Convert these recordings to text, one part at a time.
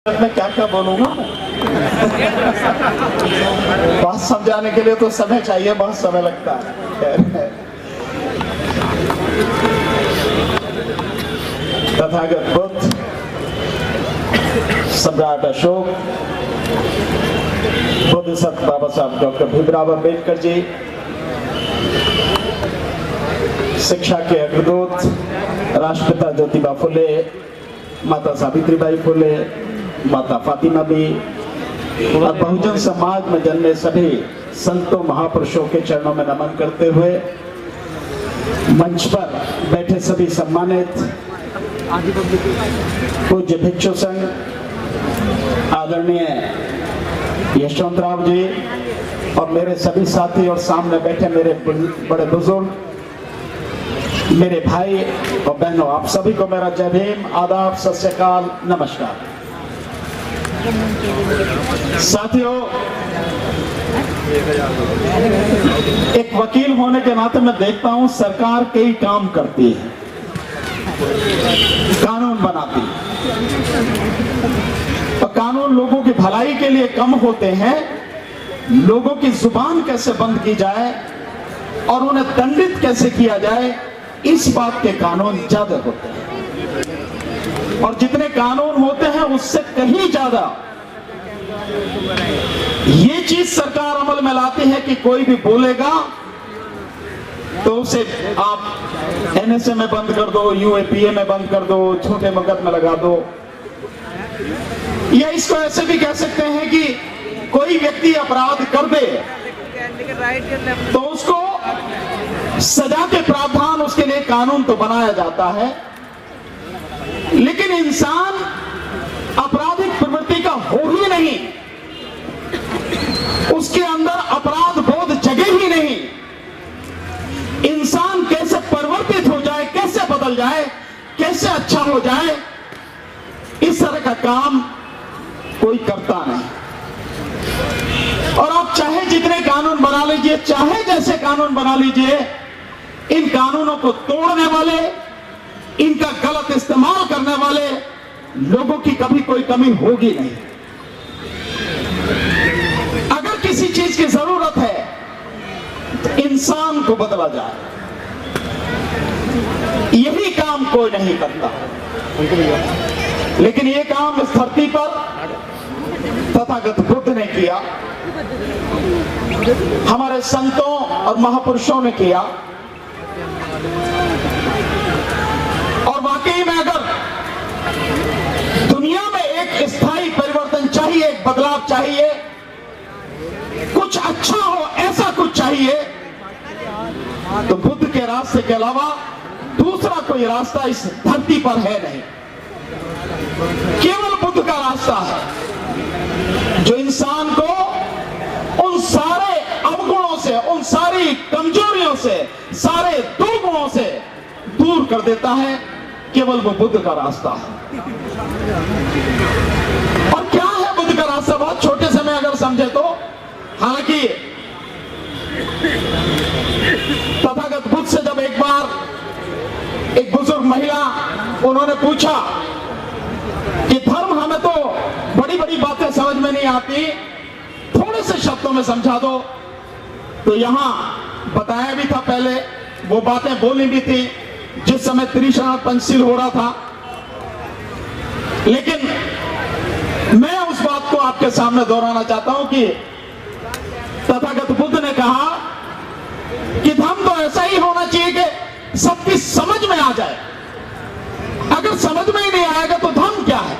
मैं क्या क्या बोलूंगा बात समझाने के लिए तो समय चाहिए, बहुत समय लगता है। तथागत बुद्ध, सम्राट अशोक, बोधिसत्व बाबा साहब डॉक्टर भीमराव अम्बेडकर जी, शिक्षा के अग्रदूत राष्ट्रपिता ज्योतिबा फुले, माता सावित्रीबाई फुले, माता फातिमा भी और बहुजन समाज में जन्मे सभी संतों महापुरुषों के चरणों में नमन करते हुए मंच पर बैठे सभी सम्मानित पूज्य भिक्षु संघ आदरणीय यशवंतराव जी और मेरे सभी साथी और सामने बैठे मेरे बड़े बुजुर्ग, मेरे भाई और बहनों, आप सभी को मेरा जय भीम, आदाब, सत श्री अकाल, नमस्कार। साथियों, एक वकील होने के नाते मैं देखता हूं सरकार कई काम करती है, कानून बनाती है और कानून लोगों की भलाई के लिए कम होते हैं। लोगों की जुबान कैसे बंद की जाए और उन्हें दंडित कैसे किया जाए, इस बात के कानून ज्यादा होते हैं। और जितने कानून होते हैं उससे कहीं ज्यादा ये चीज सरकार अमल में लाती है कि कोई भी बोलेगा तो उसे आप एनएसए में बंद कर दो, यूएपीए में बंद कर दो, छोटे मुकदमे लगा दो। या इसको ऐसे भी कह सकते हैं कि कोई व्यक्ति अपराध कर दे तो उसको सजा के प्रावधान, उसके लिए कानून तो बनाया जाता है, लेकिन इंसान आपराधिक प्रवृत्ति का हो ही नहीं, उसके अंदर अपराध बोध जगे ही नहीं। इंसान कैसे परिवर्तित हो जाए, कैसे बदल जाए, कैसे अच्छा हो जाए, इस तरह का काम कोई करता नहीं। और आप चाहे जितने कानून बना लीजिए, चाहे जैसे कानून बना लीजिए, इन कानूनों को तोड़ने वाले, इनका गलत इस्तेमाल करने वाले लोगों की कभी कोई कमी होगी नहीं। अगर किसी चीज की जरूरत है तो इंसान को बदला जाए, यही काम कोई नहीं करता। लेकिन ये काम इस धरती पर तथागत बुद्ध ने किया, हमारे संतों और महापुरुषों ने किया। और वाकई में अगर दुनिया में एक स्थायी परिवर्तन चाहिए, एक बदलाव चाहिए, कुछ अच्छा हो, ऐसा कुछ चाहिए, तो बुद्ध के रास्ते के अलावा दूसरा कोई रास्ता इस धरती पर है नहीं। केवल बुद्ध का रास्ता है जो इंसान को उन सारे अवगुणों से, उन सारी कमजोरियों से, सारे दुर्गुणों से दूर कर देता है। केवल वो बुद्ध का रास्ता है। और क्या है बुद्ध का रास्ता? बहुत छोटे से में अगर समझे तो, हालांकि तथागत बुद्ध से जब एक बार एक बुजुर्ग महिला, उन्होंने पूछा कि धर्म हमें तो बड़ी बड़ी बातें समझ में नहीं आती, थोड़े से शब्दों में समझा दो। तो यहां बताया भी था, पहले वो बातें बोली भी थी जिस समय त्रिशरण पंचशील हो रहा था। लेकिन मैं उस बात को आपके सामने दोहराना चाहता हूं कि तथागत बुद्ध ने कहा कि धर्म तो ऐसा ही होना चाहिए कि सबकी समझ में आ जाए। अगर समझ में ही नहीं आएगा तो धर्म क्या है,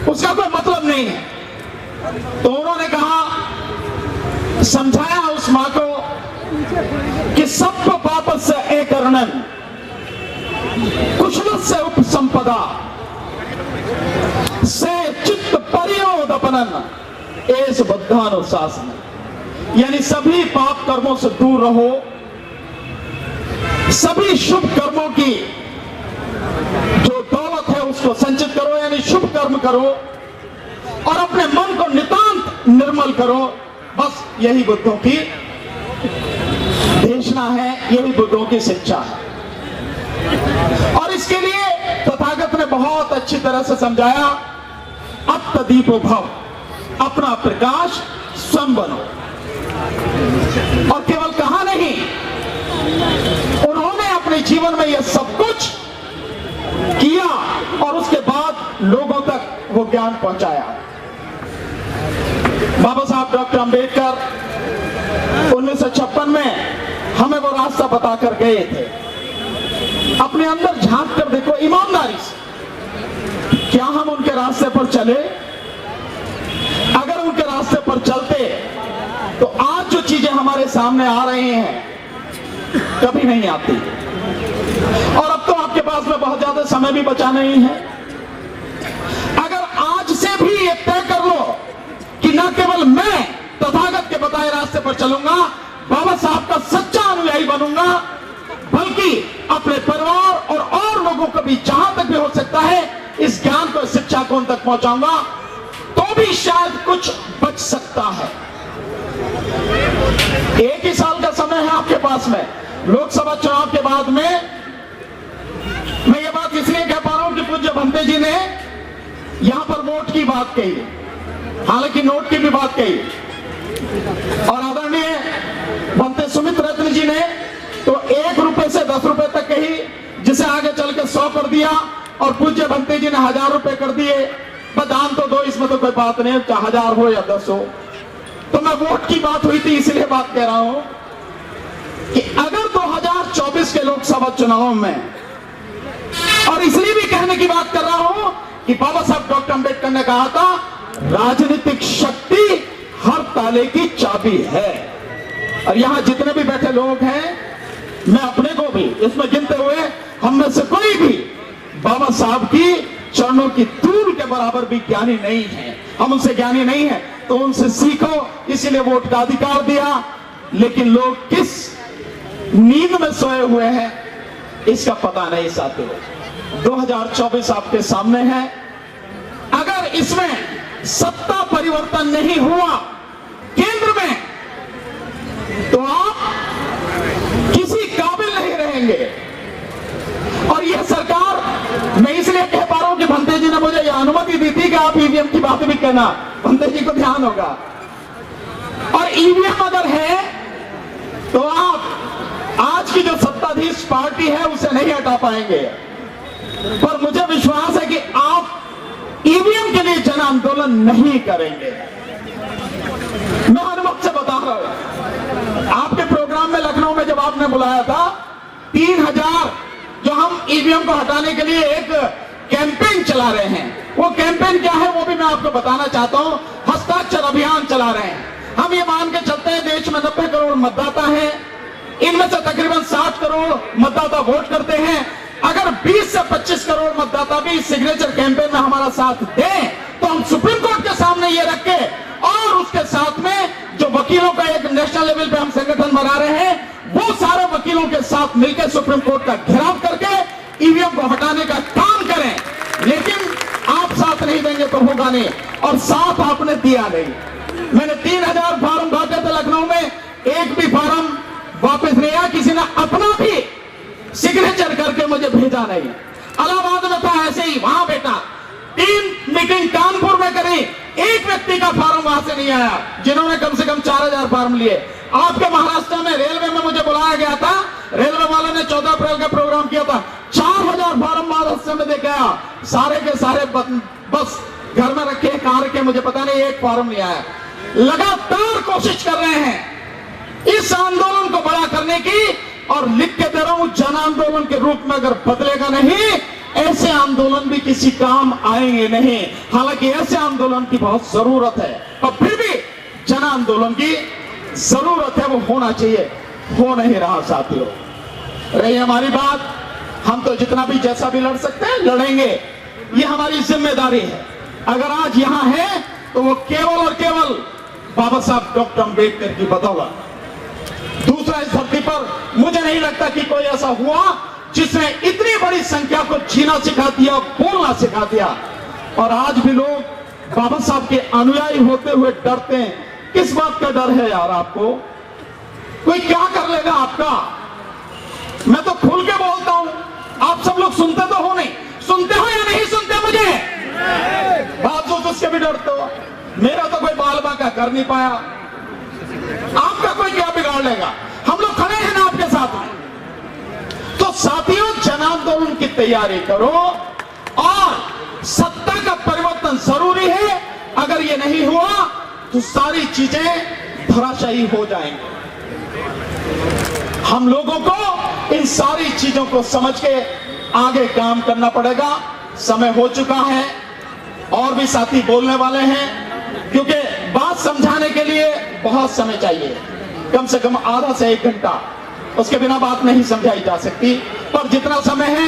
उसका कोई मतलब नहीं है। तो उन्होंने कहा, समझाया उस मां को कि सबको वापस से एकरणन कुशल से उपसंपदा से चित्त परियोदपनन एस बुद्धानुशासन, यानी सभी पाप कर्मों से दूर रहो, सभी शुभ कर्मों की जो दौलत है उसको संचित करो, यानी शुभ कर्म करो और अपने मन को नितांत निर्मल करो। बस यही बुद्धों की देशना है, यही बुद्धों की शिक्षा है। और इसके लिए तथागत ने बहुत अच्छी तरह से समझाया। अब आत्मदीपो भव, अपना प्रकाश स्वयं बनो। और केवल कहा नहीं, उन्होंने अपने जीवन में यह सब कुछ किया और उसके बाद लोगों तक वो ज्ञान पहुंचाया। बाबा साहब डॉक्टर अंबेडकर 1956 में हमें वो रास्ता बताकर गए थे। अपने अंदर झांक कर देखो ईमानदारी से, क्या हम उनके रास्ते पर चले? अगर उनके रास्ते पर चलते तो आज जो चीजें हमारे सामने आ रही हैं कभी नहीं आती। और अब तो आपके पास में बहुत ज्यादा समय भी बचा नहीं है। अगर आज से भी ये तय कर लो कि न केवल मैं तथागत के बताए रास्ते पर चलूंगा, बाबा साहब का सच्चा अनुयायी बनूंगा, बल्कि अपने परिवार और लोगों को भी जहां तक भी हो सकता है इस ज्ञान को, शिक्षा को उन तक पहुंचाऊंगा, तो भी शायद कुछ बच सकता है। एक ही साल का समय है आपके पास में लोकसभा चुनाव के बाद में। मैं ये बात इसलिए कह पा रहा हूं कि पूज्य भंते जी ने यहां पर वोट की बात कही, हालांकि नोट की भी बात कही, और आदरणीय भंते सुमित रत्न जी ने तो 1 रुपए से 10 रुपए तक कही, जिसे आगे चल के 100 कर दिया, और पूज्य भंते जी ने 1000 रुपए कर दिए। दान तो दो, इसमें तो कोई बात नहीं, चाहे 1000 हो या 10 हो। तो मैं वोट की बात हुई थी इसलिए बात कह रहा हूं कि अगर 2024 के लोकसभा चुनाव में, और इसलिए भी कहने की बात कर रहा हूं कि बाबा साहब डॉक्टर अंबेडकर ने कहा था राजनीतिक शक्ति हर ताले की चाबी है। और यहां जितने भी बैठे लोग हैं, मैं अपने को भी इसमें गिनते हुए, हम में से कोई भी बाबा साहब की चरणों की धूल के बराबर भी ज्ञानी नहीं है। हम उनसे ज्ञानी नहीं है तो उनसे सीखो, इसीलिए वोट का अधिकार दिया। लेकिन लोग किस नींद में सोए हुए हैं इसका पता नहीं साथियों। 2024 आपके सामने है। अगर इसमें सत्ता परिवर्तन नहीं हुआ केंद्र में, तो आप किसी काबिल नहीं रहेंगे। और यह सरकार, मैं इसलिए कह पा रहा हूं कि भंते जी ने मुझे यह अनुमति दी थी कि आप ईवीएम की बात भी कहना, भंते जी को ध्यान होगा। और ईवीएम अगर है तो आप आज की जो सत्ताधीश पार्टी है उसे नहीं हटा पाएंगे। पर मुझे विश्वास है कि आप ईवीएम के लिए जन आंदोलन नहीं करेंगे। मैं अनुभव से बता रहा हूं, आपके प्रोग्राम में लखनऊ में जब आपने बुलाया था 3000 जो हम ईवीएम को हटाने के लिए एक कैंपेन चला रहे हैं, वो कैंपेन क्या है वो भी मैं आपको बताना चाहता हूं। हस्ताक्षर अभियान चला रहे हैं। हम ये मान के चलते हैं देश में 90 करोड़ मतदाता हैं, इनमें से तकरीबन 60 करोड़ मतदाता वोट करते हैं। अगर 20 से 25 करोड़ मतदाता भी सिग्नेचर कैंपेन में हमारा साथ दें तो हम सुप्रीम कोर्ट के सामने ये रख के, और उसके साथ में जो वकीलों का एक नेशनल लेवल पे हम संगठन बना रहे हैं, वो सारे वकीलों के साथ मिलकर सुप्रीम कोर्ट का घेराव करके ईवीएम को हटाने का काम करें। लेकिन आप साथ नहीं देंगे तो होगा नहीं, और साथ आपने दिया नहीं। मैंने 3000 फार्म बांटे थे लखनऊ में, एक भी फार्म वापस नहीं आया, किसी ने अपना भी सिग्नेचर करके मुझे भेजा नहीं। इलाहाबाद में था ऐसे ही, वहां बेटा 3 मीटिंग कानपुर में करी, एक व्यक्ति का फार्म वहां से नहीं आया, जिन्होंने कम से कम 4000 फार्म लिए। आपके महाराष्ट्र में रेलवे में मुझे बुलाया गया था, रेलवे वालों ने 14 अप्रैल का प्रोग्राम किया था, 4000 फार्म महाराष्ट्र में देके आया, सारे के सारे बस घर में रखे, कहां रखे मुझे पता नहीं, एक फार्म नहीं आया। लगातार कोशिश कर रहे हैं इस आंदोलन को बड़ा करने की, और लिख के दे रहा हूं, जन आंदोलन के रूप में अगर बदलेगा नहीं, ऐसे आंदोलन भी किसी काम आएंगे नहीं। हालांकि ऐसे आंदोलन की बहुत जरूरत है, और फिर भी जन आंदोलन की जरूरत है, वो होना चाहिए, हो नहीं रहा साथियों। रही हमारी बात, हम तो जितना भी जैसा भी लड़ सकते हैं लड़ेंगे, ये हमारी जिम्मेदारी है। अगर आज यहां है तो वो केवल और केवल बाबा साहब डॉक्टर अंबेडकर की बदौलत। दूसरा, इस धरती पर मुझे नहीं लगता कि कोई ऐसा हुआ जिसने इतनी बड़ी संख्या को जीना सिखा दिया, बोलना सिखा दिया। और आज भी लोग बाबा साहब के अनुयायी होते हुए डरते हैं। किस बात का डर है यार आपको? कोई क्या कर लेगा आपका? मैं तो खुल के बोलता हूं, आप सब लोग सुनते तो हो नहीं, सुनते हो या नहीं सुनते मुझे? बात तो घुस के भी डरते हो। मेरा तो कोई बाल बांका कर नहीं पाया, आपका कोई क्या बिगाड़ लेगा? हम लोग खड़े हैं ना आपके साथ में। तो साथियों, जन आंदोलन की तैयारी करो और सत्ता का परिवर्तन जरूरी है। अगर ये नहीं हुआ तो सारी चीजें धराशायी हो जाएंगी। हम लोगों को इन सारी चीजों को समझ के आगे काम करना पड़ेगा। समय हो चुका है, और भी साथी बोलने वाले हैं, क्योंकि बात समझाने के लिए बहुत समय चाहिए, कम से कम आधा से 1 घंटा, उसके बिना बात नहीं समझाई जा सकती। पर जितना समय है,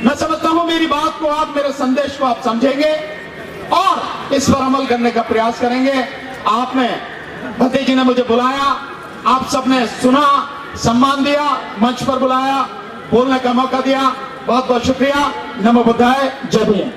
मैं समझता हूं मेरी बात को आप, मेरे संदेश को आप समझेंगे और इस पर अमल करने का प्रयास करेंगे। आपने, भतीजी ने मुझे बुलाया, आप सबने सुना, सम्मान दिया, मंच पर बुलाया, बोलने का मौका दिया, बहुत बहुत शुक्रिया। नमो बुद्धाय, जय भीम।